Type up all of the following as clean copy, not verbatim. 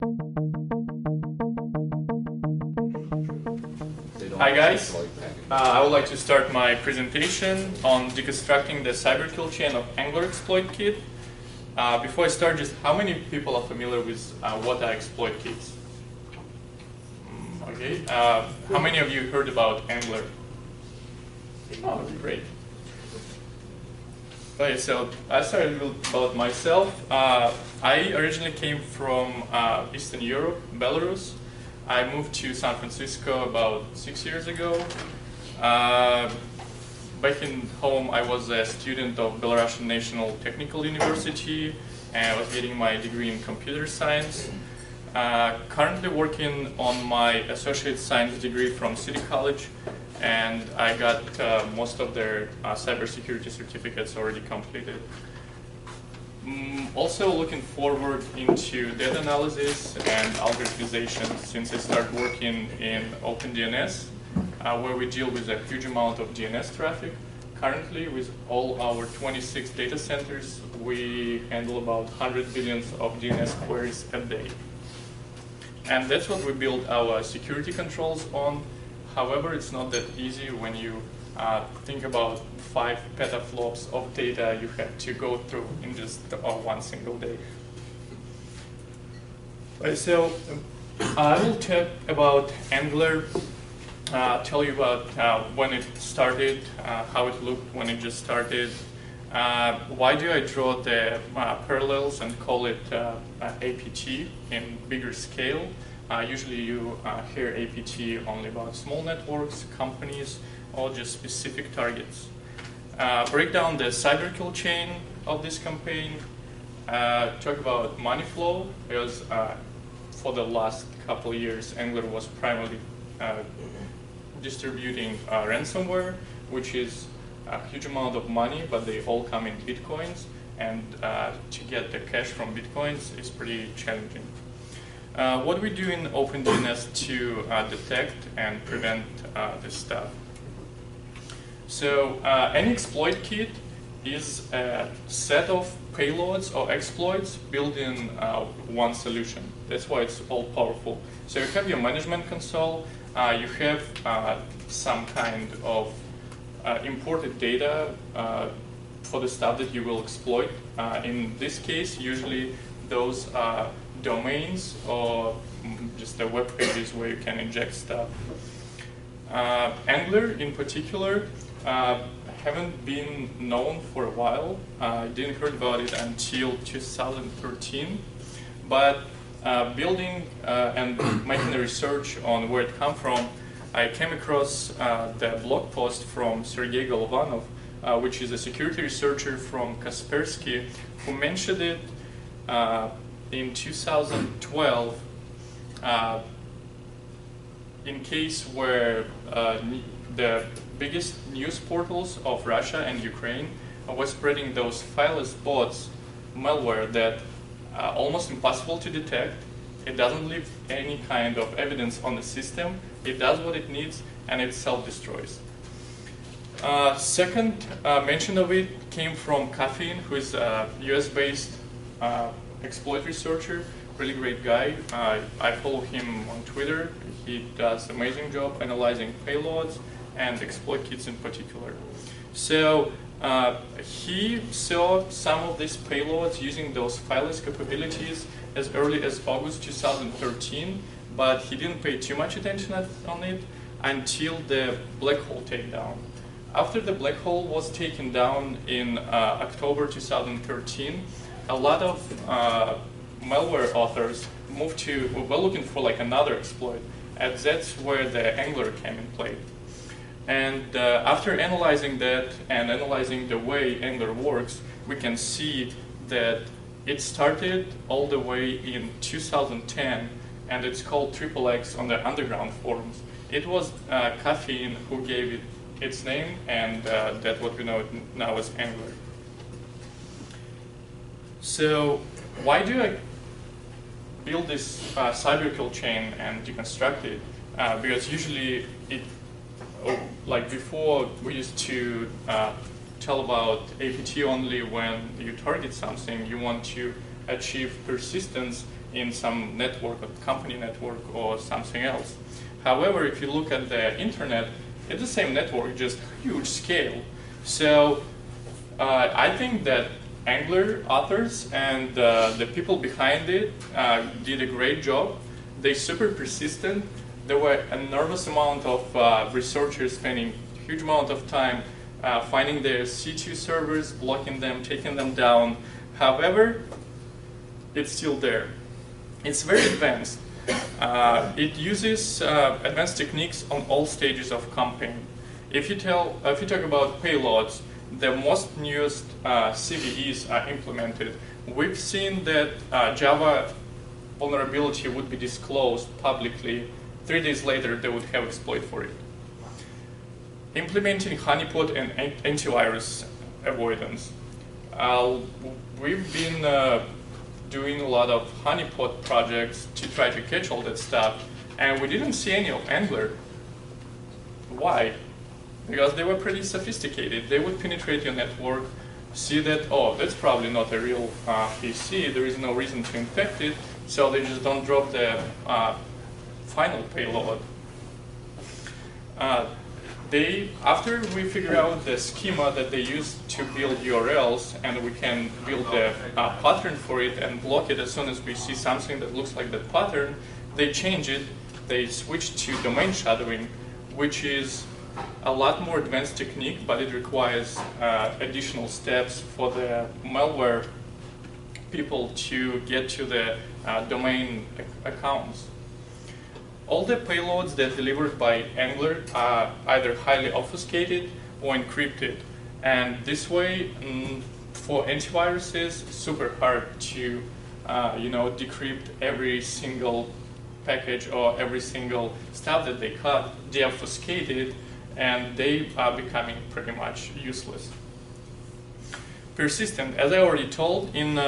Hi guys, I would like to start my presentation on deconstructing the cyber kill chain of Angular exploit kit. Before I start, just how many people are familiar with what are exploit kits? Okay, how many of you heard about Angular? Oh, great. Okay, so I started a little about myself. I originally came from Eastern Europe, Belarus. I moved to San Francisco about 6 years ago. Back in home, I was a student of Belarusian National Technical University and I was getting my degree in computer science. Currently working on my associate science degree from City College, and I got most of their cybersecurity certificates already completed. Also looking forward into data analysis and algorithmization since I started working in OpenDNS, where we deal with a huge amount of DNS traffic. Currently, with all our 26 data centers, we handle about 100 billion of DNS queries a day. And that's what we build our security controls on. However, it's not that easy when you think about 5 petaflops of data you have to go through in just one single day. So I will talk about Angular, tell you about when it started, how it looked when it just started. Why do I draw the parallels and call it APT in bigger scale? Usually you hear APT only about small networks, companies, or just specific targets. Break down the cyber kill chain of this campaign. Talk about money flow, because for the last couple of years, Angular was primarily distributing ransomware, which is a huge amount of money, but they all come in Bitcoins, and to get the cash from Bitcoins is pretty challenging. What we do in OpenDNS to detect and prevent this stuff. So any exploit kit is a set of payloads or exploits built in one solution. That's why it's all powerful. So you have your management console, you have some kind of imported data for the stuff that you will exploit. In this case, usually those are domains or just the web pages where you can inject stuff. Angular in particular haven't been known for a while. I didn't heard about it until 2013, but building and making the research on where it come from, I came across the blog post from Sergey Golovanov, which is a security researcher from Kaspersky, who mentioned it in 2012 in case where the biggest news portals of Russia and Ukraine were spreading those fileless bots malware that almost impossible to detect. It doesn't leave any kind of evidence on the system. It does what it needs and it self-destroys. Second mention of it came from Caffeine, who is a US-based exploit researcher, really great guy. I follow him on Twitter. He does an amazing job analyzing payloads and exploit kits in particular. So he saw some of these payloads using those fileless capabilities as early as August 2013, but he didn't pay too much attention on it until the black hole takedown. After the black hole was taken down in October 2013, a lot of malware authors were looking for like another exploit, and that's where the Angular came in play. And after analyzing that and analyzing the way Angular works, we can see that it started all the way in 2010, and it's called XXX on the underground forums. It was Caffeine who gave it its name, and that's what we know now as Angular. So why do I build this cyber kill chain and deconstruct it? Because usually like before, we used to tell about APT only when you target something. You want to achieve persistence in some network, a company network or something else. However, if you look at the internet, it's the same network, just huge scale. So I think that Angular authors and the people behind it did a great job. They're super persistent. There were an enormous amount of researchers spending a huge amount of time finding their C2 servers, blocking them, taking them down. However, it's still there. It's very advanced. It uses advanced techniques on all stages of campaign. If you talk about payloads, the most newest CVEs are implemented. We've seen that Java vulnerability would be disclosed publicly. 3 days later, they would have exploit for it. Implementing honeypot and antivirus avoidance. We've been doing a lot of honeypot projects to try to catch all that stuff, and we didn't see any of Angular. Why? Because they were pretty sophisticated. They would penetrate your network, see that, oh, that's probably not a real PC, there is no reason to infect it, so they just don't drop the final payload. After we figure out the schema that they use to build URLs, and we can build the pattern for it and block it as soon as we see something that looks like that pattern, they change it. They switch to domain shadowing, which is a lot more advanced technique, but it requires additional steps for the malware people to get to the domain accounts. All the payloads that are delivered by Angular are either highly obfuscated or encrypted. And this way, for antiviruses, it's super hard to decrypt every single package or every single stuff that they cut. They are obfuscated, and they are becoming pretty much useless. Persistent, as I already told, in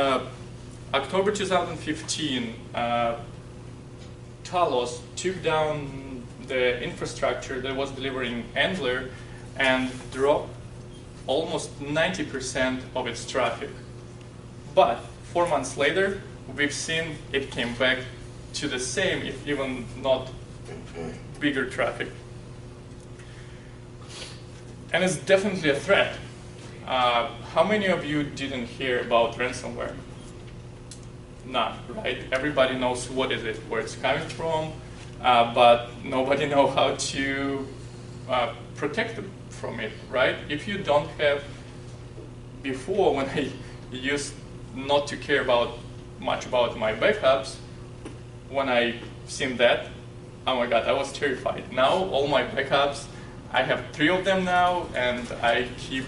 October 2015, Talos took down the infrastructure that was delivering Angular and dropped almost 90% of its traffic. But 4 months later, we've seen it came back to the same, if even not bigger traffic. And it's definitely a threat. How many of you didn't hear about ransomware? None, right? Everybody knows what is it, where it's coming from, but nobody knows how to protect them from it, right? If you don't have, before when I used not to care much about my backups, when I seen that, oh my God, I was terrified. Now all my backups, I have 3 of them now, and I keep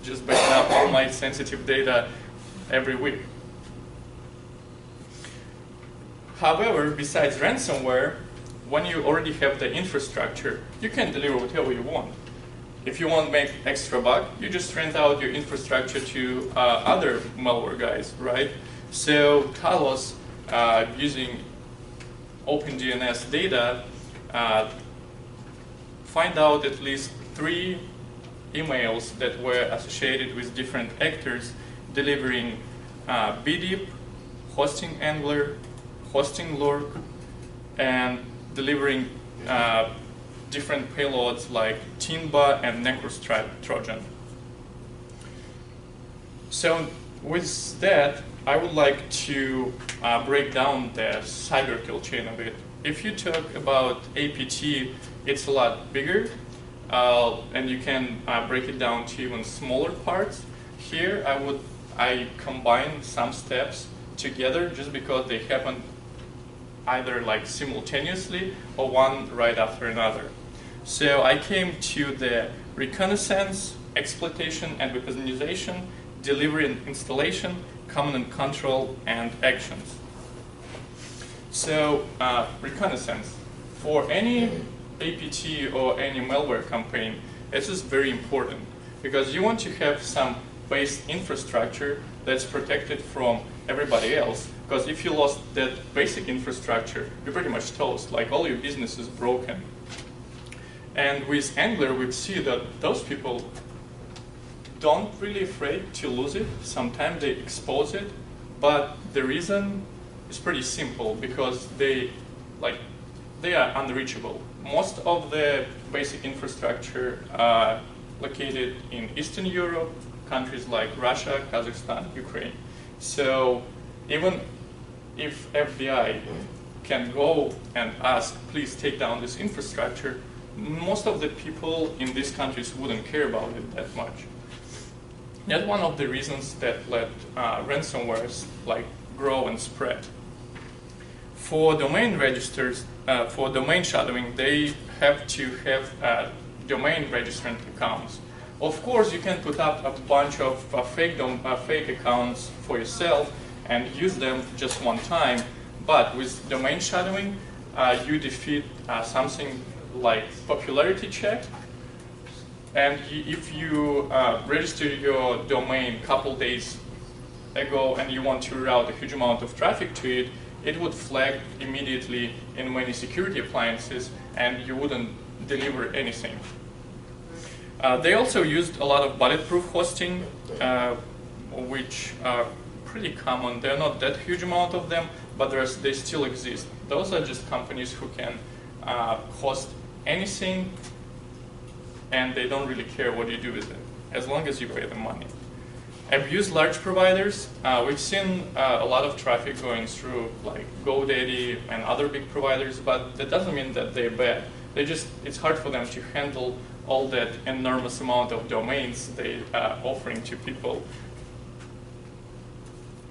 just backing up all my sensitive data every week. However, besides ransomware, when you already have the infrastructure, you can deliver whatever you want. If you want to make extra buck, you just rent out your infrastructure to other malware guys, right? So Talos, using OpenDNS data, find out at least 3 emails that were associated with different actors delivering BDIP, hosting Angular, hosting Lurk, and delivering different payloads like Tinba and Necrostripe Trojan. So with that, I would like to break down the cyber kill chain a bit. If you talk about APT, it's a lot bigger, and you can break it down to even smaller parts. Here, I combine some steps together just because they happen either like simultaneously or one right after another. So I came to the reconnaissance, exploitation and weaponization, delivery and installation, command and control, and actions. So reconnaissance. For any APT or any malware campaign, this is very important because you want to have some base infrastructure that's protected from everybody else. Because if you lost that basic infrastructure, you're pretty much toast. Like all your business is broken. And with Angular, we see that those people don't really afraid to lose it. Sometimes they expose it, but the reason is pretty simple because they are unreachable. Most of the basic infrastructure are located in Eastern Europe, countries like Russia, Kazakhstan, Ukraine. So even if FBI can go and ask, please take down this infrastructure, most of the people in these countries wouldn't care about it that much. That's one of the reasons that let ransomwares grow and spread. For domain registers, for domain shadowing, they have to have domain registrant accounts. Of course, you can put up a bunch of fake accounts for yourself and use them just one time, but with domain shadowing, you defeat something like popularity check. And if you register your domain a couple days ago and you want to route a huge amount of traffic to it, it would flag immediately in many security appliances and you wouldn't deliver anything. They also used a lot of bulletproof hosting, which are pretty common. They're not that huge amount of them, but they still exist. Those are just companies who can host anything and they don't really care what you do with it, as long as you pay them money. I've used large providers. We've seen a lot of traffic going through like GoDaddy and other big providers, but that doesn't mean that they're bad. It's hard for them to handle all that enormous amount of domains they are offering to people.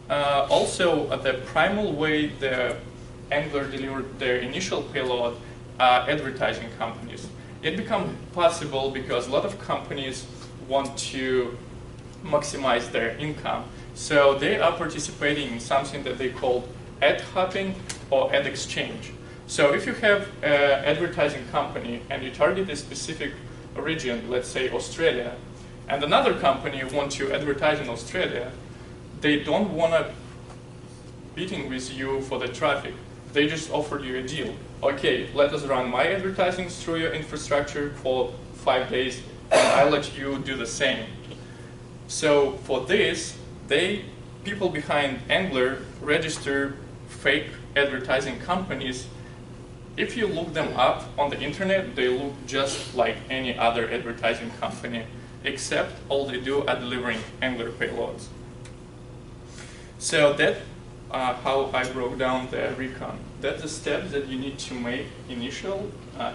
Also, the primal way the Angler delivered their initial payload are advertising companies. It became possible because a lot of companies want to maximize their income. So they are participating in something that they call ad hopping or ad exchange. So if you have an advertising company and you target a specific region, let's say Australia, and another company wants to advertise in Australia, they don't want to beating with you for the traffic. They just offered you a deal. Okay, let us run my advertising through your infrastructure for 5 days, and I'll let you do the same. So for this, people behind Angler register fake advertising companies. If you look them up on the internet, they look just like any other advertising company, except all they do are delivering Angler payloads. So that's how I broke down the recon. That's the steps that you need to make initial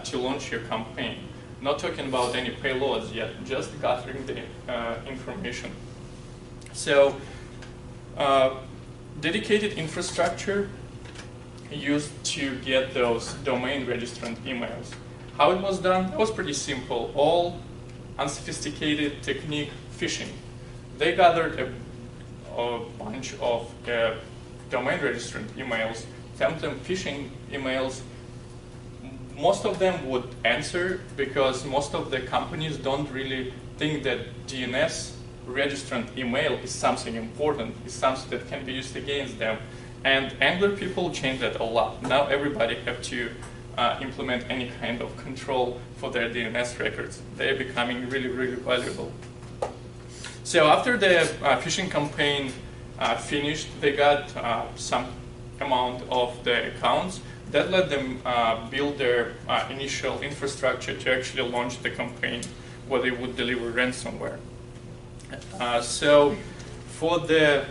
to launch your campaign. Not talking about any payloads yet, just gathering the information. So, dedicated infrastructure used to get those domain registrant emails. How it was done? It was pretty simple. All unsophisticated technique phishing. They gathered a bunch of domain registrant emails, sent them phishing emails. Most of them would answer because most of the companies don't really think that DNS registrant email is something important, is something that can be used against them. And Angler people changed that a lot. Now everybody have to implement any kind of control for their DNS records. They're becoming really, really valuable. So after the phishing campaign finished, they got some amount of the accounts. That let them build their initial infrastructure to actually launch the campaign where they would deliver ransomware. So for the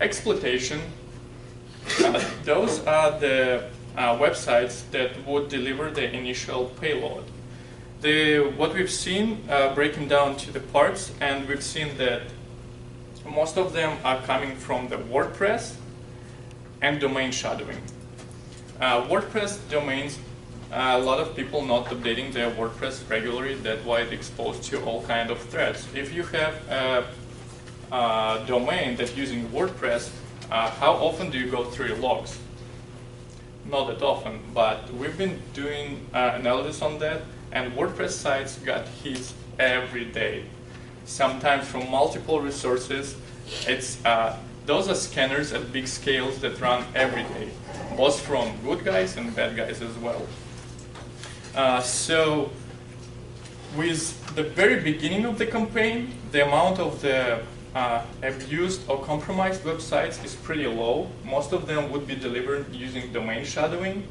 exploitation, those are the websites that would deliver the initial payload. What we've seen breaking down to the parts, and we've seen that most of them are coming from the WordPress and domain shadowing. WordPress domains, a lot of people not updating their WordPress regularly. That's why it's exposed to all kinds of threats. If you have a domain that's using WordPress, how often do you go through your logs? Not that often, but we've been doing analysis on that, and WordPress sites got hits every day, sometimes from multiple resources. Those are scanners at big scales that run every day, both from good guys and bad guys as well. So with the very beginning of the campaign, the amount of the abused or compromised websites is pretty low. Most of them would be delivered using domain shadowing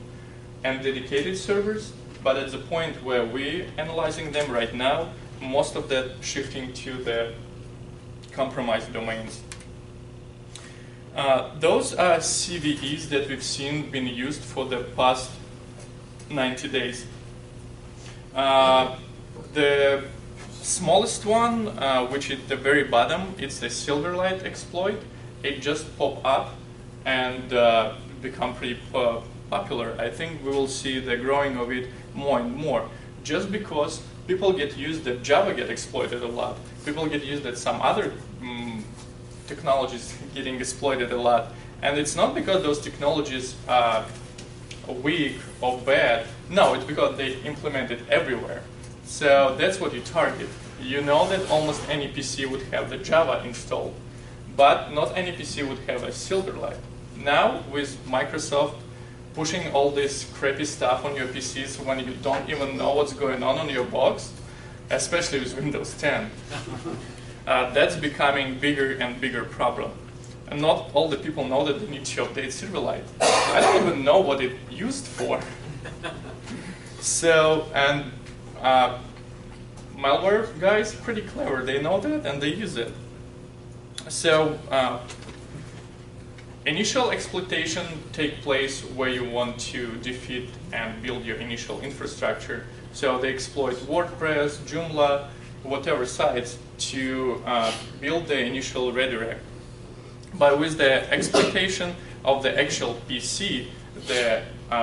and dedicated servers, but at the point where we're analyzing them right now, most of that shifting to the compromised domains. Those are CVEs that we've seen being used for the past 90 days. The smallest one, which is the very bottom, it's the Silverlight exploit. It just popped up and become pretty popular. I think we will see the growing of it more and more, just because people get used that Java get exploited a lot. People get used that some other technologies getting exploited a lot. And it's not because those technologies are weak or bad. No, it's because they implement it everywhere. So that's what you target. You know that almost any PC would have the Java installed, but not any PC would have a Silverlight. Now, with Microsoft pushing all this crappy stuff on your PCs when you don't even know what's going on your box, especially with Windows 10, that's becoming bigger and bigger problem. And not all the people know that they need to update Silverlight. I don't even know what it used for. So, and malware guys, pretty clever. They know that and they use it. So, initial exploitation take place where you want to defeat and build your initial infrastructure. So they exploit WordPress, Joomla, whatever sites to build the initial redirect. But with the exploitation of the actual PC, the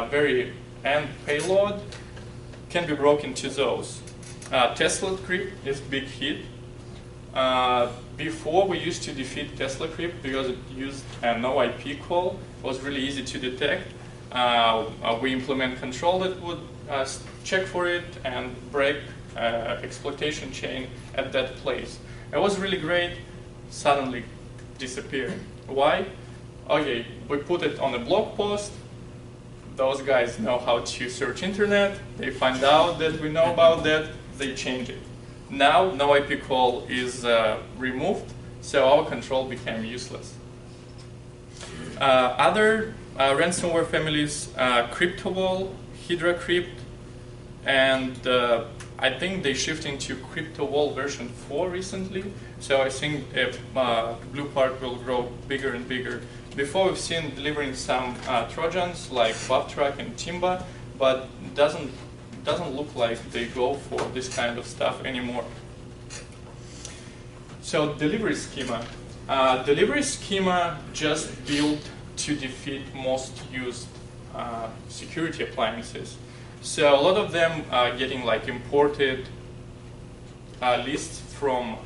very end payload can be broken to those. Tesla crypt is big hit. Before we used to defeat Tesla crypt because it used a no IP call. It was really easy to detect. We implement control that would check for it and break exploitation chain at that place. It was really great. Suddenly disappeared. Why? Okay, we put it on a blog post. Those guys know how to search internet. They find out that we know about that. They change it. Now, no IP call is removed, so our control became useless. Other ransomware families, CryptoWall, Hydra Crypt, and I think they shifting to CryptoWall version 4 recently. So I think Blue Part will grow bigger and bigger. Before we've seen delivering some Trojans like Bubtrack and Timba, but doesn't look like they go for this kind of stuff anymore. So delivery schema. Delivery schema just built to defeat most used security appliances. So a lot of them are getting like imported lists from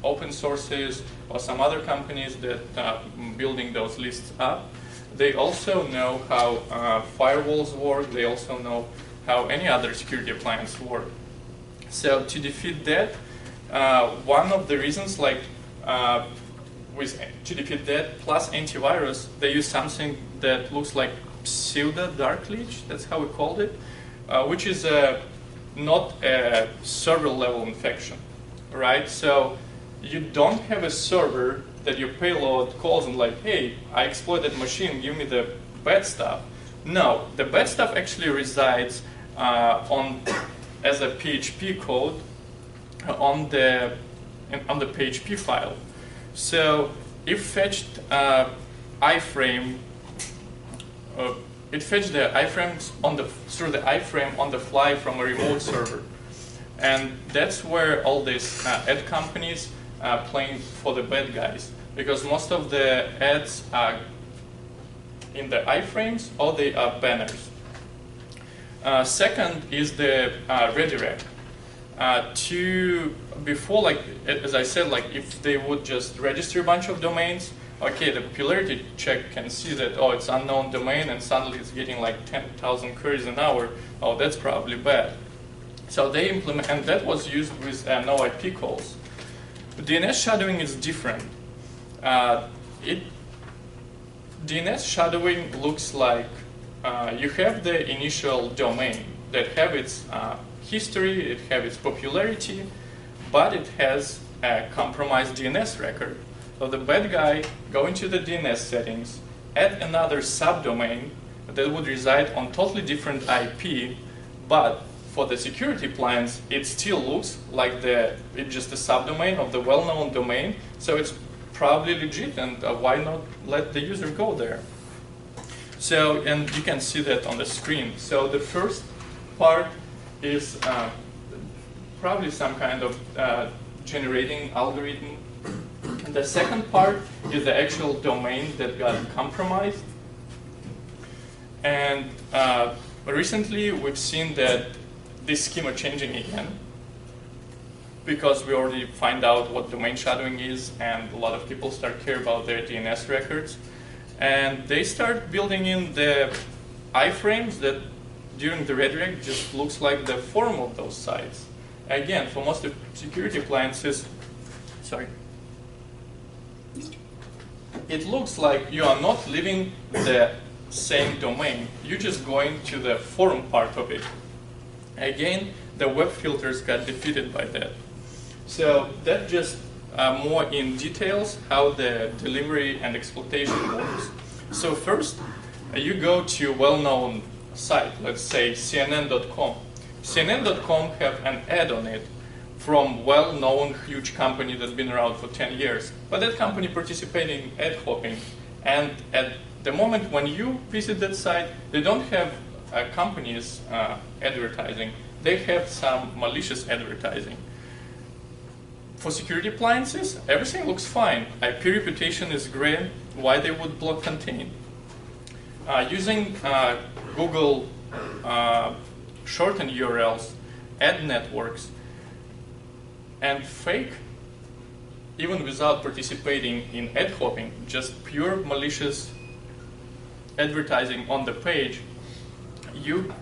open sources or some other companies that are building those lists up. They also know how firewalls work. They also know how any other security appliance work. So to defeat that, one of the reasons, like to defeat that plus antivirus, they use something that looks like pseudo dark leech. That's how we called it, which is not a server level infection, right? So you don't have a server that your payload calls and like, hey, I exploited machine, give me the bad stuff. No, the bad stuff actually resides as a PHP code on the PHP file. So it fetched iframe. It fetched the iframes through the iframe on the fly from a remote server, and that's where all these ad companies are playing for the bad guys, because most of the ads are in the iframes or they are banners. Second is the redirect. Before, like as I said, like if they would just register a bunch of domains, okay, the popularity check can see that, oh, it's unknown domain, and suddenly it's getting like 10,000 queries an hour. Oh, that's probably bad. So they implement, and that was used with no IP calls. DNS shadowing is different. DNS shadowing looks like you have the initial domain that have its history, it have its popularity, but it has a compromised DNS record. So the bad guy go into the DNS settings, add another subdomain that would reside on totally different IP, but for the security plans, it still looks like it's just a subdomain of the well-known domain, so it's probably legit, and why not let the user go there? So, and you can see that on the screen. So the first part is probably some kind of generating algorithm. And the second part is the actual domain that got compromised. And recently we've seen that this schema changing again, because we already find out what domain shadowing is, and a lot of people start care about their DNS records. And they start building in the iframes that during the redirect just looks like the form of those sites. Again, for most of security appliances, it looks like you are not leaving the same domain. You're just going to the forum part of it. Again, the web filters got defeated by that. So that just more in details how the delivery and exploitation works. So first, you go to a well-known site, let's say CNN.com. CNN.com have an ad on it from well-known huge company that's been around for 10 years. But that company participating in ad hopping. And at the moment when you visit that site, they don't have companies advertising. They have some malicious advertising. For security appliances, everything looks fine. IP reputation is great. Why they would block contain? Using Google shortened URLs, ad networks, and fake, even without participating in ad hopping, just pure malicious advertising on the page, you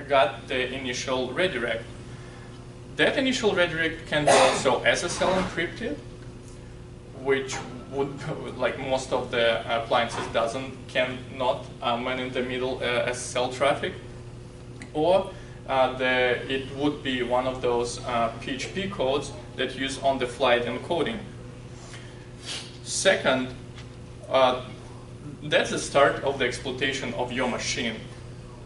got the initial redirect. That initial redirect can be also SSL encrypted, which would, like most of the appliances cannot man in the middle SSL traffic, or it would be one of those PHP codes that use on-the-fly encoding. Second, that's the start of the exploitation of your machine.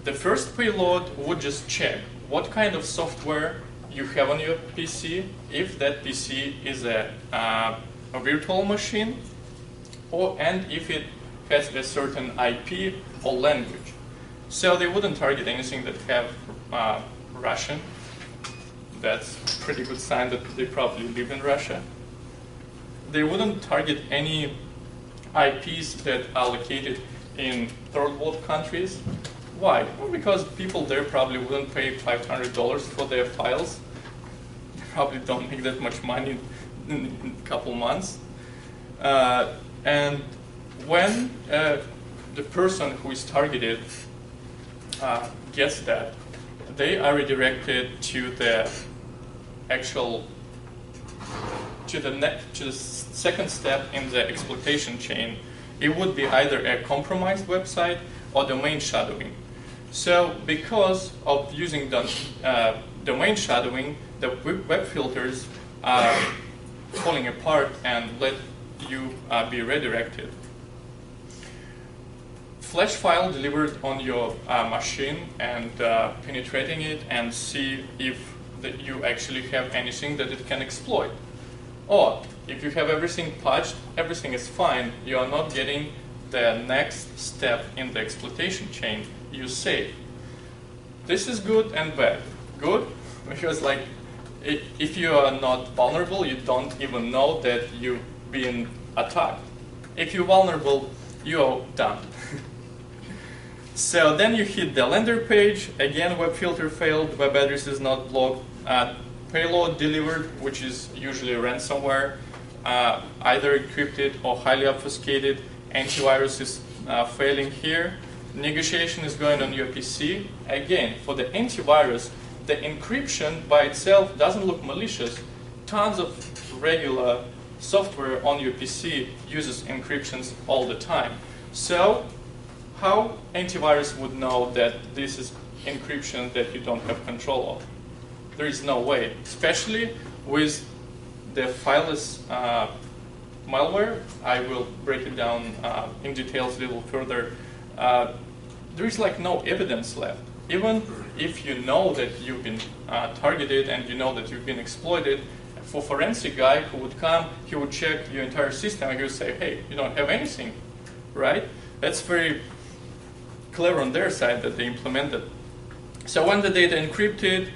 The first payload would just check what kind of software you have on your PC, if that PC is a virtual machine, and if it has a certain IP or language. So they wouldn't target anything that have Russian. That's a pretty good sign that they probably live in Russia. They wouldn't target any IPs that are located in third world countries. Why? Well, because people there probably wouldn't pay $500 for their files. They probably don't make that much money in a couple months. And when the person who is targeted gets that, they are redirected to the actual to the second step in the exploitation chain. It would be either a compromised website or domain shadowing. So because of using the domain shadowing, the web filters are falling apart and let you be redirected. Flash file delivered on your machine and penetrating it and see if you actually have anything that it can exploit. Or if you have everything patched, everything is fine, you are not getting the next step in the exploitation chain, you save. This is good and bad. Good, because like if you are not vulnerable, you don't even know that you've been attacked. If you're vulnerable, you're done. So then you hit the landing page, again web filter failed, web address is not blocked, payload delivered, which is usually ransomware, either encrypted or highly obfuscated, antivirus is failing here, negotiation is going on your PC. Again, for the antivirus, the encryption by itself doesn't look malicious. Tons of regular software on your PC uses encryptions all the time. So how antivirus would know that this is encryption that you don't have control of? There is no way, especially with the fileless malware, I will break it down in details a little further. There is like no evidence left. Even if you know that you've been targeted and you know that you've been exploited, for forensic guy who would come, he would check your entire system and he would say, hey, you don't have anything, right? That's very clever on their side that they implemented. So when the data encrypted,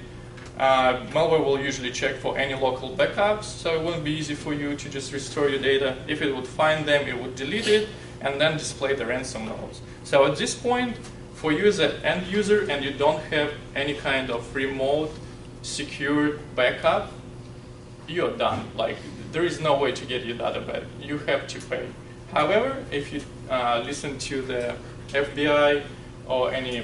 malware will usually check for any local backups, so it wouldn't be easy for you to just restore your data. If it would find them, it would delete it and then display the ransom notes. So at this point, for you as an end user and you don't have any kind of remote secure backup, you're done. Like, there is no way to get your data back. You have to pay. However, if you listen to the FBI or any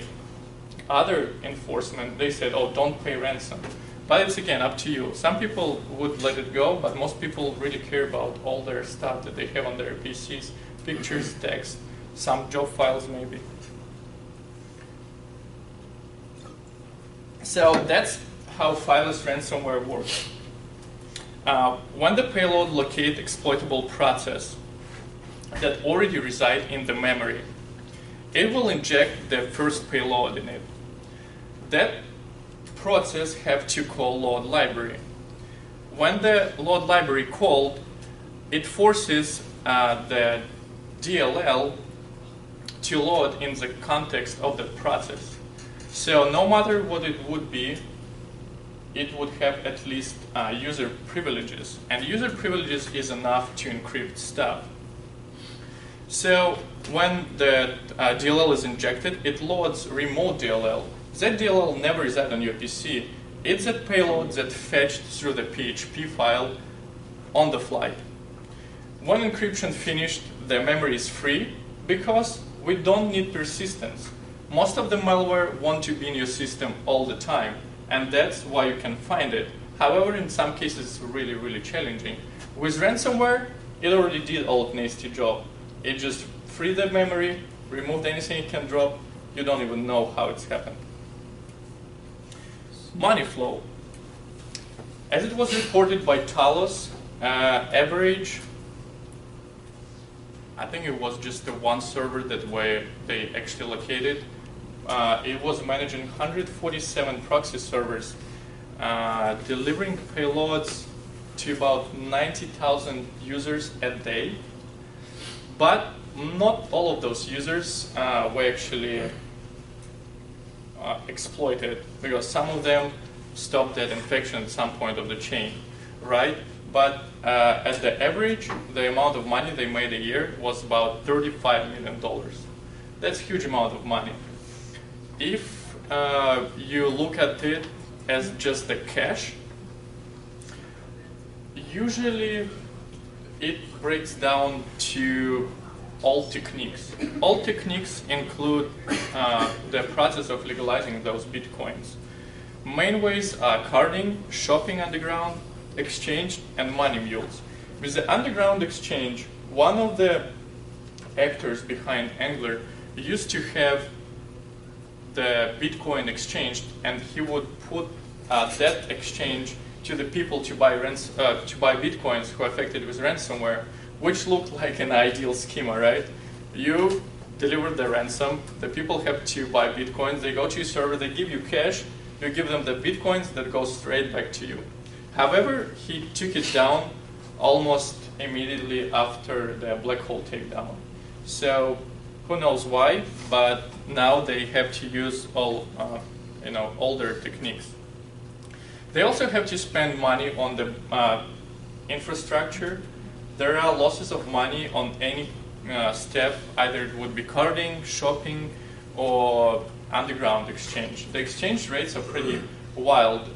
other enforcement, they said, oh, don't pay ransom. But it's, again, up to you. Some people would let it go, but most people really care about all their stuff that they have on their PCs, pictures, text, some job files maybe. So that's how fileless ransomware works. When the payload locates exploitable process that already reside in the memory, it will inject the first payload in it. That process have to call load library. When the load library called, it forces the DLL to load in the context of the process. So no matter what it would be, it would have at least user privileges. And user privileges is enough to encrypt stuff. So when the DLL is injected, it loads remote DLL. That DLL never resides on your PC. It's a payload that fetched through the PHP file on the fly. When encryption finished, the memory is free because we don't need persistence. Most of the malware want to be in your system all the time, and that's why you can find it. However, in some cases, it's really, really challenging. With ransomware, it already did all nasty job. It just freed the memory, removed anything it can drop. You don't even know how it's happened. Money flow. As it was reported by Talos, average, I think it was just the one server that way they actually located. It was managing 147 proxy servers, delivering payloads to about 90,000 users a day. But not all of those users were actually exploited, because some of them stopped that infection at some point of the chain, right? But as the average, the amount of money they made a year was about $35 million. That's a huge amount of money. If you look at it as just the cash, usually it breaks down to all techniques. All techniques include the process of legalizing those bitcoins. Main ways are carding, shopping underground, exchange, and money mules. With the underground exchange, one of the actors behind Angler used to have the Bitcoin exchanged, and he would put that exchange to the people to buy Bitcoins who are affected with ransomware, which looked like an ideal schema, right? You deliver the ransom, the people have to buy Bitcoins, they go to your server, they give you cash, you give them the Bitcoins that go straight back to you. However, he took it down almost immediately after the black hole takedown. So who knows why, but now they have to use all older techniques. They also have to spend money on the infrastructure. There are losses of money on any step, either it would be carding, shopping, or underground exchange. The exchange rates are pretty wild.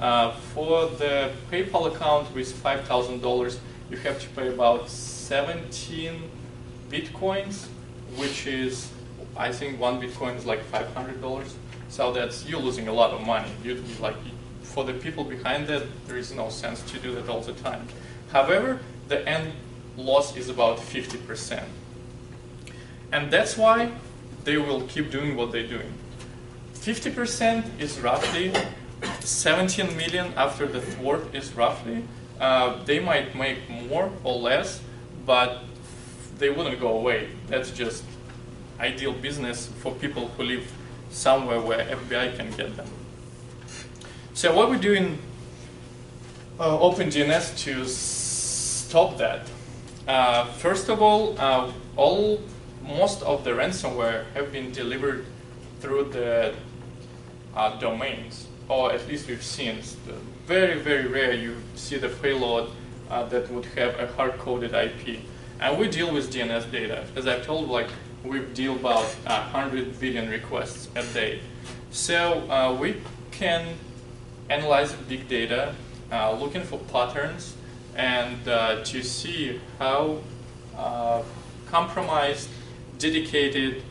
For the PayPal account with $5,000, you have to pay about 17 Bitcoins, which is, I think one Bitcoin is like $500. So that's, you're losing a lot of money. For the people behind that, there is no sense to do that all the time. However, the end loss is about 50%. And that's why they will keep doing what they're doing. 50% is roughly 17 million after the thwart is roughly they might make more or less, but they wouldn't go away. That's just ideal business for people who live somewhere where FBI can get them. So what we do in OpenDNS to stop that? First of all, most of the ransomware have been delivered through the domains, or at least we've seen. It's very, very rare you see the payload that would have a hard-coded IP. And we deal with DNS data. As I've told, like, we deal about 100 billion requests a day. So we can analyze big data, looking for patterns, and to see how compromised, dedicated,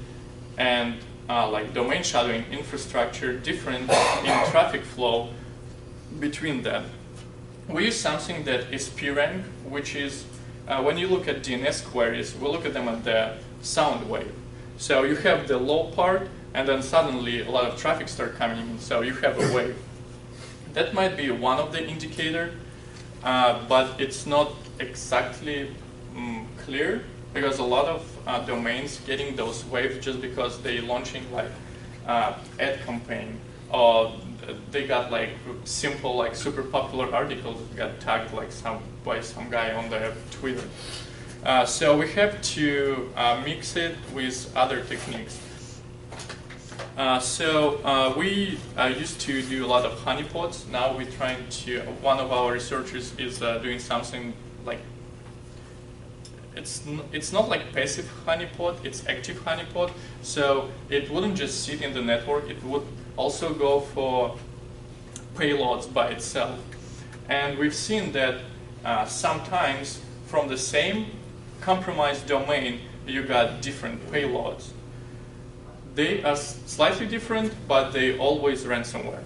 and like domain shadowing infrastructure different in traffic flow between them. We use something that is prank, which is when you look at DNS queries, we look at them at the sound wave. So you have the low part, and then suddenly a lot of traffic start coming in, so you have a wave. That might be one of the indicator, but it's not exactly clear, because a lot of domains getting those waves just because they launching like ad campaign, or they got like simple, like super popular articles that got tagged like by some guy on the Twitter. So we have to mix it with other techniques. We used to do a lot of honeypots. Now we're trying to, one of our researchers is doing something like, it's not like passive honeypot, it's active honeypot. So it wouldn't just sit in the network, it would also go for payloads by itself. And we've seen that sometimes from the same compromised domain, you got different payloads. They are slightly different, but they always ransomware.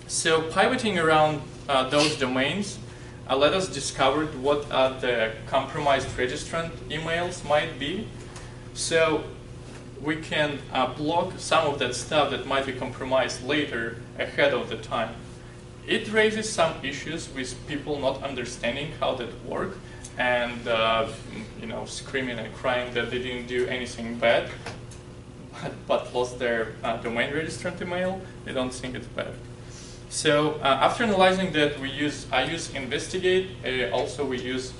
So pivoting around those domains, let us discover what the compromised registrant emails might be. So we can block some of that stuff that might be compromised later ahead of the time. It raises some issues with people not understanding how that works and screaming and crying that they didn't do anything bad, but lost their domain registrant email. They don't think it's bad. So after analyzing that, I use Investigate. Also, we use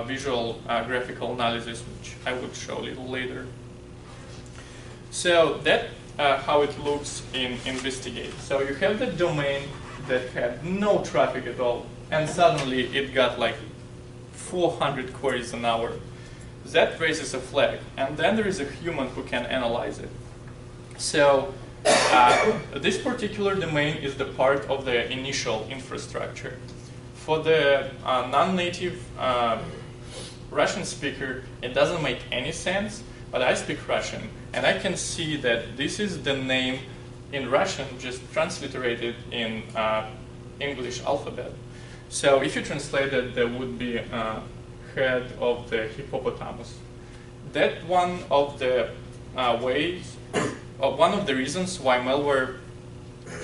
visual graphical analysis, which I would show a little later. So that's how it looks in Investigate. So you have the domain that had no traffic at all, and suddenly it got like 400 queries an hour. That raises a flag, and then there is a human who can analyze it. So this particular domain is the part of the initial infrastructure. For the non-native Russian speaker, it doesn't make any sense, but I speak Russian, and I can see that this is the name in Russian, just transliterated in English alphabet. So if you translate it, there would be head of the hippopotamus. That one of the ways, one of the reasons why malware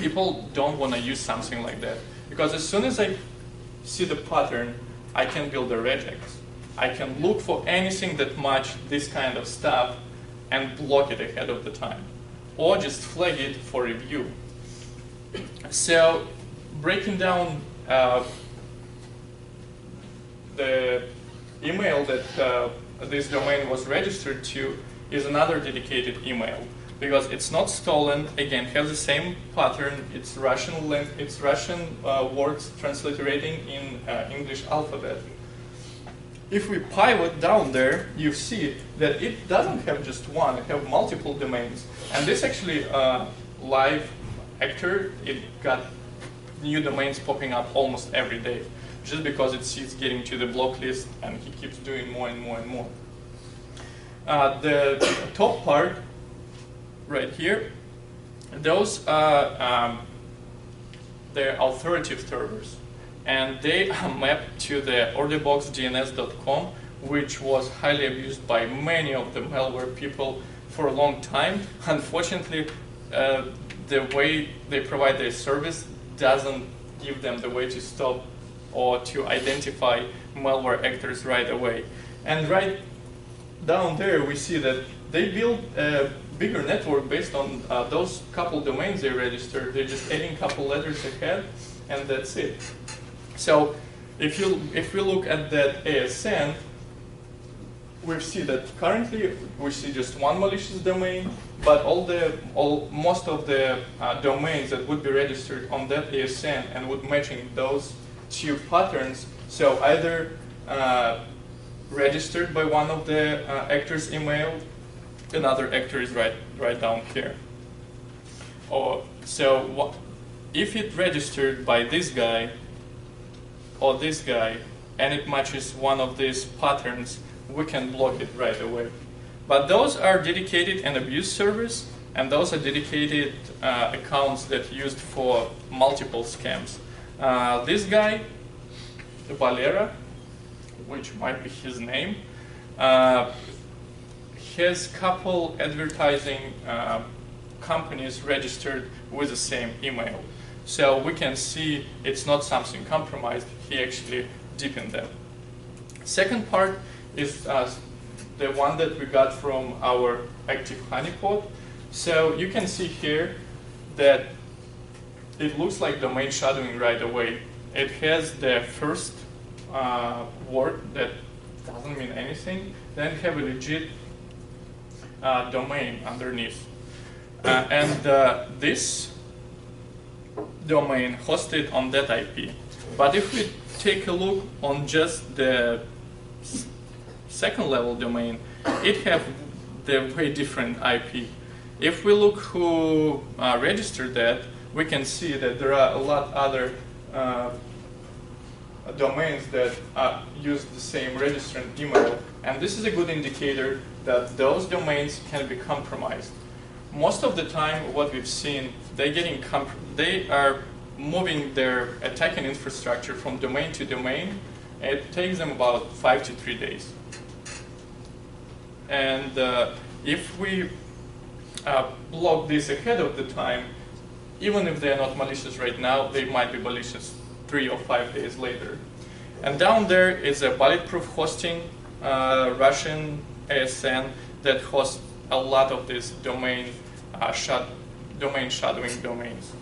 people don't want to use something like that. Because as soon as I see the pattern, I can build a regex. I can look for anything that match this kind of stuff and block it ahead of the time, or just flag it for review. So breaking down the email that this domain was registered to is another dedicated email, because it's not stolen. Again, has the same pattern. It's Russian words transliterating in English alphabet. If we pivot down there, you see that it doesn't have just one; it have multiple domains. And this actually live actor, it got new domains popping up almost every day, just because it sees getting to the block list, and he keeps doing more and more and more. The top part, right here, those are the authoritative servers, and they are mapped to the orderboxdns.com, which was highly abused by many of the malware people for a long time. Unfortunately, the way they provide their service doesn't give them the way to stop or to identify malware actors right away. And right down there, we see that they build a bigger network based on those couple domains they registered. They're just adding a couple letters ahead, and that's it. So if we look at that ASN, we see that currently we see just one malicious domain, but most of the domains that would be registered on that ASN and would matching those two patterns. So either registered by one of the actors' email, another actor is right down here. If it registered by this guy or this guy, and it matches one of these patterns, we can block it right away. But those are dedicated and abuse servers, and those are dedicated accounts that used for multiple scams. This guy, Valera, which might be his name, has couple advertising companies registered with the same email. So we can see it's not something compromised, he actually deepened them. Second part is the one that we got from our active honeypot. So you can see here that it looks like domain shadowing right away. It has the first word that doesn't mean anything, then have a legit domain underneath. This domain hosted on that IP. But if we take a look on just the second level domain, it have the way different IP. If we look who registered that, we can see that there are a lot other domains that use the same registrant email, and this is a good indicator that those domains can be compromised. Most of the time, what we've seen, they are moving their attacking infrastructure from domain to domain. It takes them about 5 to 3 days. And if we block this ahead of the time, even if they're not malicious right now, they might be malicious 3 or 5 days later. And down there is a bulletproof hosting Russian ASN that hosts a lot of these domain shadowing domains.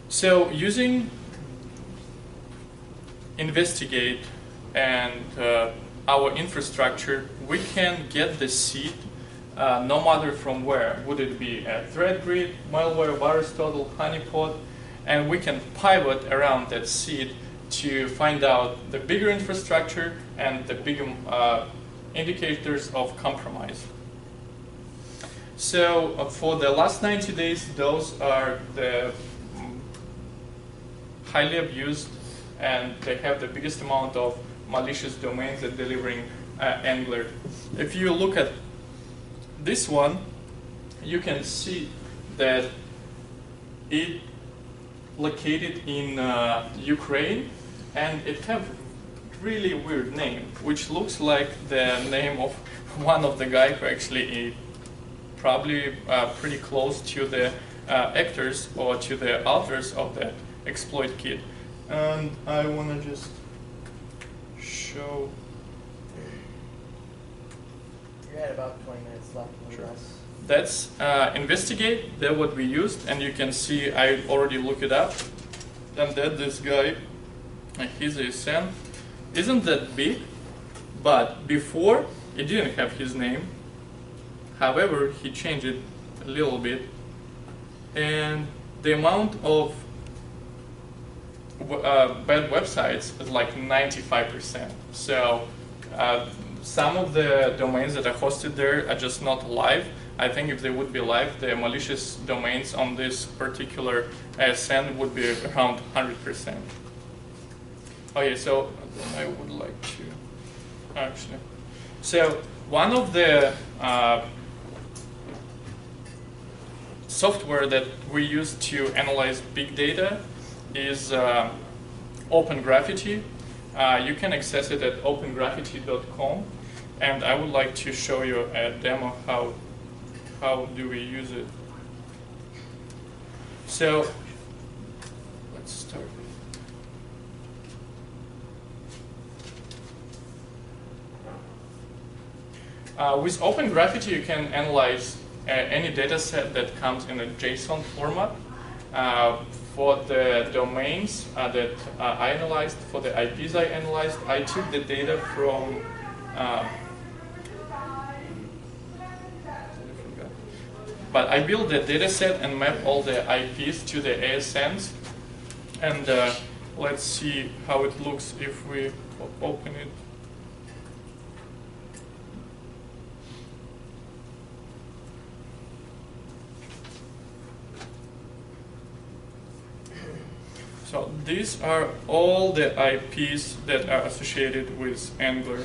So using Investigate and our infrastructure, we can get the seed no matter from where. Would it be a threat grid, malware, VirusTotal, honeypot, and we can pivot around that seed to find out the bigger infrastructure and the bigger indicators of compromise. So for the last 90 days, those are the highly abused, and they have the biggest amount of malicious domains that delivering Angler. If you look at this one, you can see that it located in Ukraine, and it have really weird name, which looks like the name of one of the guy who actually probably pretty close to the actors or to the authors of that exploit kit. And I want to just show. You had about 20 minutes left. Sure. That's Investigate. That's what we used, and you can see I already looked it up. And that this guy, his ASN, isn't that big, but before it didn't have his name. However, he changed it a little bit, and the amount of bad websites is like 95%. So some of the domains that are hosted there are just not live. I think if they would be live, the malicious domains on this particular ASN would be around 100%. Okay, so I would like to actually. So one of the software that we use to analyze big data is OpenGravity. You can access it at opengravity.com, and I would like to show you a demo how do we use it. So let's start. With Open Graffiti, you can analyze any data set that comes in a JSON format. For the domains that I analyzed, for the IPs I analyzed, I took the data from but I built the data set and mapped all the IPs to the ASNs. And let's see how it looks if we open it. So these are all the IPs that are associated with Angular.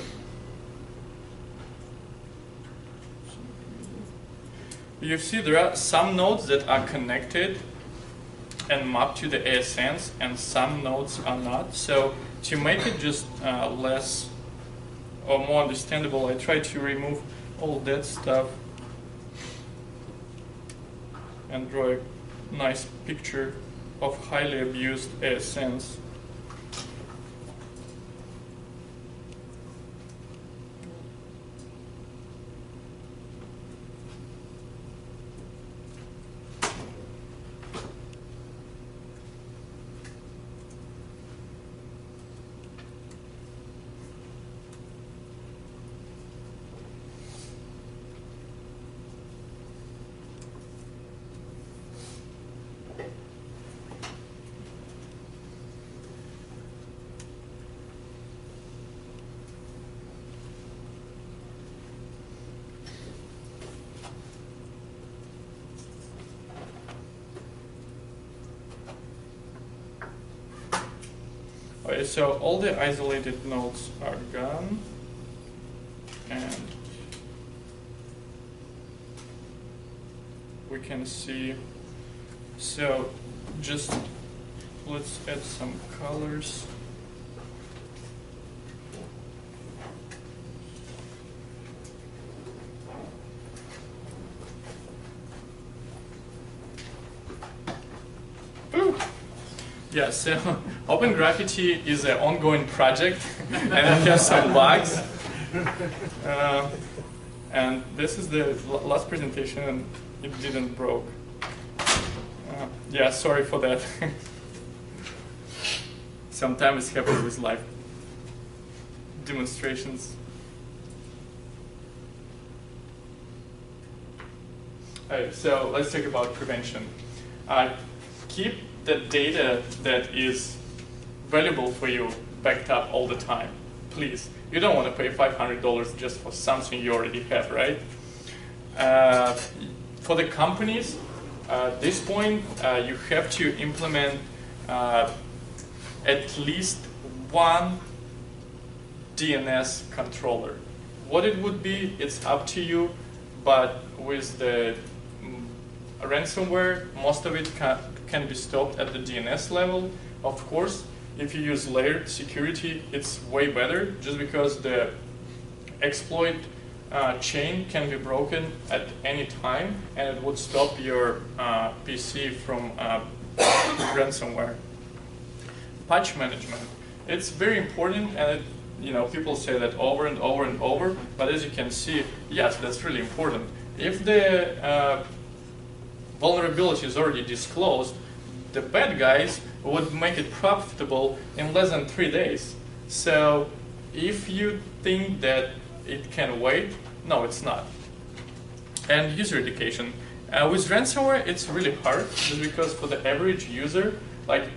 You see there are some nodes that are connected and mapped to the ASNs, and some nodes are not. So to make it just less or more understandable, I try to remove all that stuff and draw a nice picture of highly abused ASNs. Okay, so all the isolated nodes are gone, and we can see, so just let's add some colors. Yeah, so Open Graffiti is an ongoing project, and it has some bugs. And this is the last presentation, and it didn't broke. Yeah, sorry for that. Sometimes it happens with live demonstrations. Alright, so let's talk about prevention. Keep the data that is valuable for you backed up all the time, please. You don't want to pay $500 just for something you already have, right? For the companies, at this point, you have to implement at least one DNS controller. What it would be, it's up to you, but with the ransomware, most of it can be stopped at the DNS level. Of course, if you use layered security, it's way better, just because the exploit chain can be broken at any time, and it would stop your PC from ransomware. Patch management. It's very important, and people say that over and over and over, but as you can see, yes, that's really important. If the vulnerability is already disclosed, the bad guys would make it profitable in less than 3 days. So if you think that it can wait, no, it's not. And user education. With ransomware, it's really hard, just because for the average user, like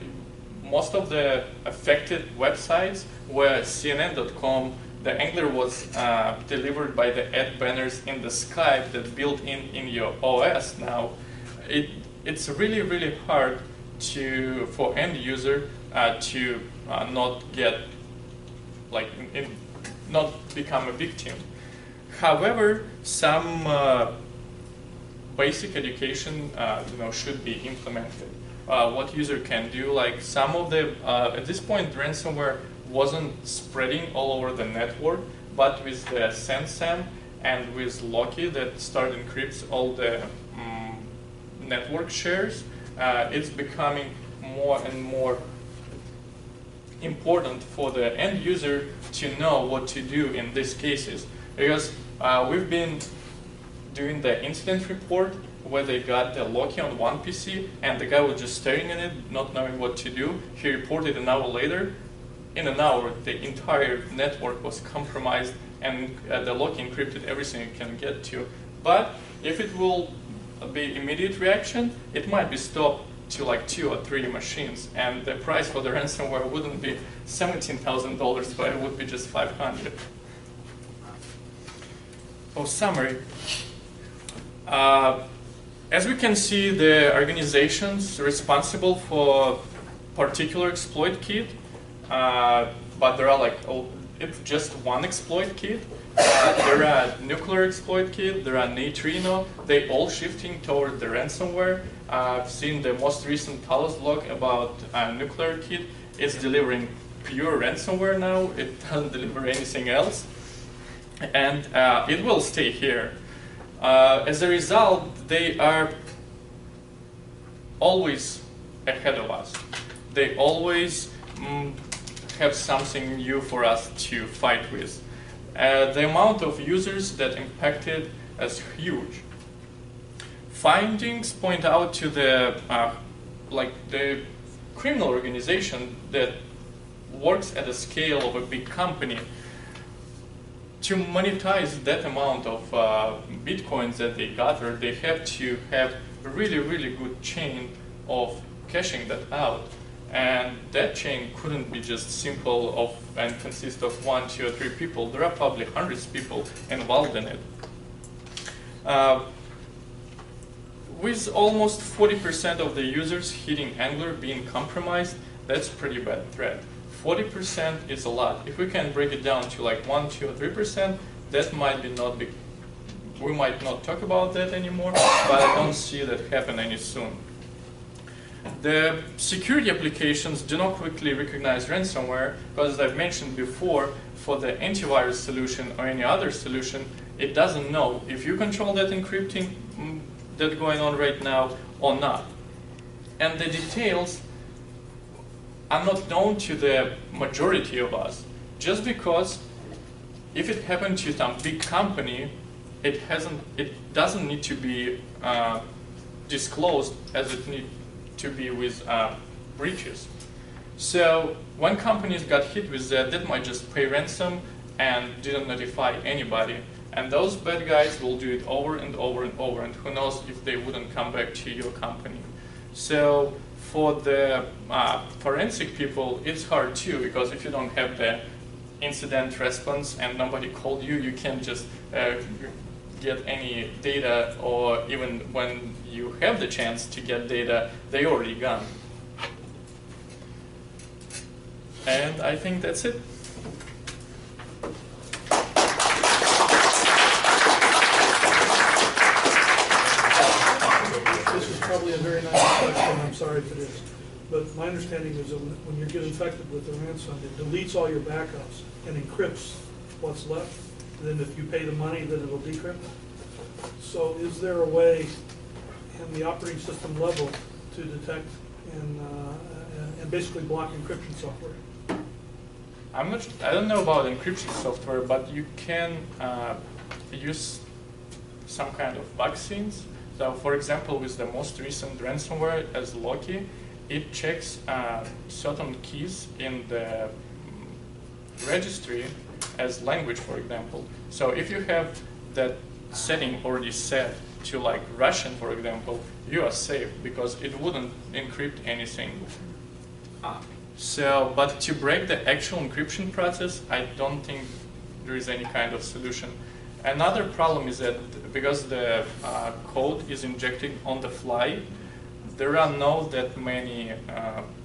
most of the affected websites were CNN.com, the Angular was delivered by the ad banners in the Skype that built in your OS now. It's really, really hard for end user to not get, not become a victim. However, some basic education should be implemented. What user can do, like some of the, at this point, ransomware wasn't spreading all over the network, but with the SendSam and with Loki that start encrypts all the network shares, it's becoming more and more important for the end user to know what to do in these cases. Because We've been doing the incident report where they got the Loki on one PC and the guy was just staring at it, not knowing what to do. He reported an hour later. In an hour, the entire network was compromised and the Loki encrypted everything it can get to. But if it will be immediate reaction, it might be stopped to like 2 or 3 machines, and the price for the ransomware wouldn't be $17,000, but it would be just $500. For summary, as we can see, the organizations responsible for particular exploit kit, but there are like, it's just one exploit kit. There are nuclear exploit kit, there are neutrino, they all shifting toward the ransomware. I've seen the most recent Talos log about nuclear kit. It's delivering pure ransomware now, it doesn't deliver anything else. And it will stay here. As a result, they are always ahead of us. They always have something new for us to fight with. The amount of users that impacted is huge. Findings point out to the the criminal organization that works at the scale of a big company. To monetize that amount of bitcoins that they gather, they have to have a really, really good chain of caching that out. And that chain couldn't be just simple of and consist of 1, 2, or 3 people. There are probably hundreds of people involved in it. With almost 40% of the users hitting Angler being compromised, that's a pretty bad threat. 40% is a lot. If we can break it down to like 1, 2, or 3%, that might be not big. We might not talk about that anymore, but I don't see that happen any soon. The security applications do not quickly recognize ransomware because, as I've mentioned before, for the antivirus solution or any other solution, it doesn't know if you control that encrypting that's going on right now or not. And the details are not known to the majority of us, just because if it happened to some big company, it doesn't need to be disclosed as it needs to be with breaches. So when companies got hit with that, that might just pay ransom and didn't notify anybody. And those bad guys will do it over and over and over, and who knows if they wouldn't come back to your company. So for the forensic people, it's hard too, because if you don't have the incident response and nobody called you, you can't just get any data, or even when you have the chance to get data, they already gone. And I think that's it. This is probably a very nice question, I'm sorry if it is. But my understanding is that when you get infected with the ransom, it deletes all your backups and encrypts what's left. And then if you pay the money, then it'll decrypt. So is there a way in the operating system level to detect and basically block encryption software? I don't know about encryption software, but you can use some kind of vaccines. So, for example, with the most recent ransomware as Loki, it checks certain keys in the registry as language, for example. So if you have that setting already set to like Russian, for example, you are safe because it wouldn't encrypt anything. So, but to break the actual encryption process, I don't think there is any kind of solution. Another problem is that because the code is injected on the fly, there are not that many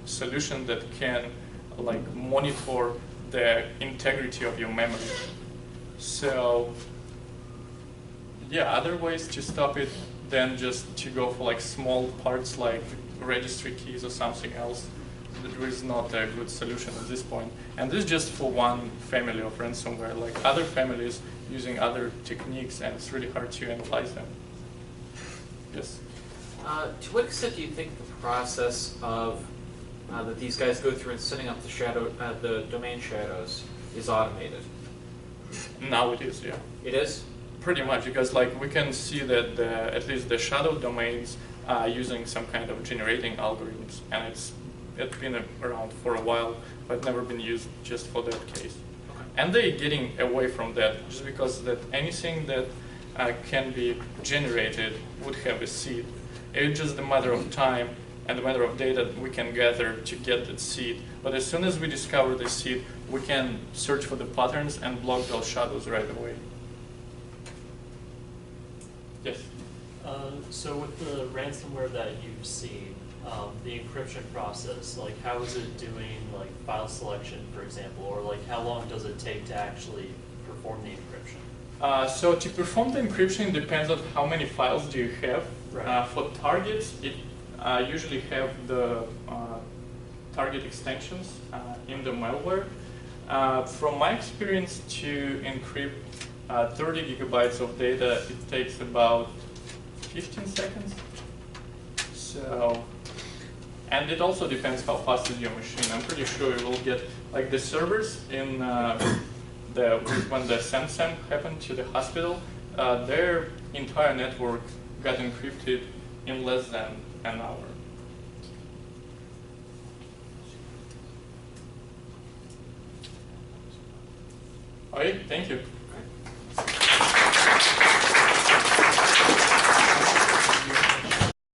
solutions that can like monitor the integrity of your memory. So yeah, other ways to stop it than just to go for like small parts like registry keys or something else. There is not a good solution at this point. And this is just for one family of ransomware, like other families using other techniques, and it's really hard to analyze them. Yes? To what extent do you think the process of that these guys go through in setting up the domain shadows is automated? Now it is, yeah. It is? Pretty much, because like we can see that at least the shadow domains are using some kind of generating algorithms, and it's been around for a while, but never been used just for that case. Okay. And they're getting away from that just because that anything that can be generated would have a seed. It's just a matter of time and a matter of data we can gather to get that seed. But as soon as we discover the seed, we can search for the patterns and block those shadows right away. Yes? So with the ransomware that you've seen, the encryption process, like how is it doing like file selection, for example, or like how long does it take to actually perform the encryption? So to perform the encryption depends on how many files do you have. Right. For targets, it usually have the target extensions in the malware. From my experience, to encrypt 30 gigabytes of data, it takes about 15 seconds. So, and it also depends how fast is your machine. I'm pretty sure you will get, like the servers in when the SEM happened to the hospital, their entire network got encrypted in less than an hour. Okay, thank you.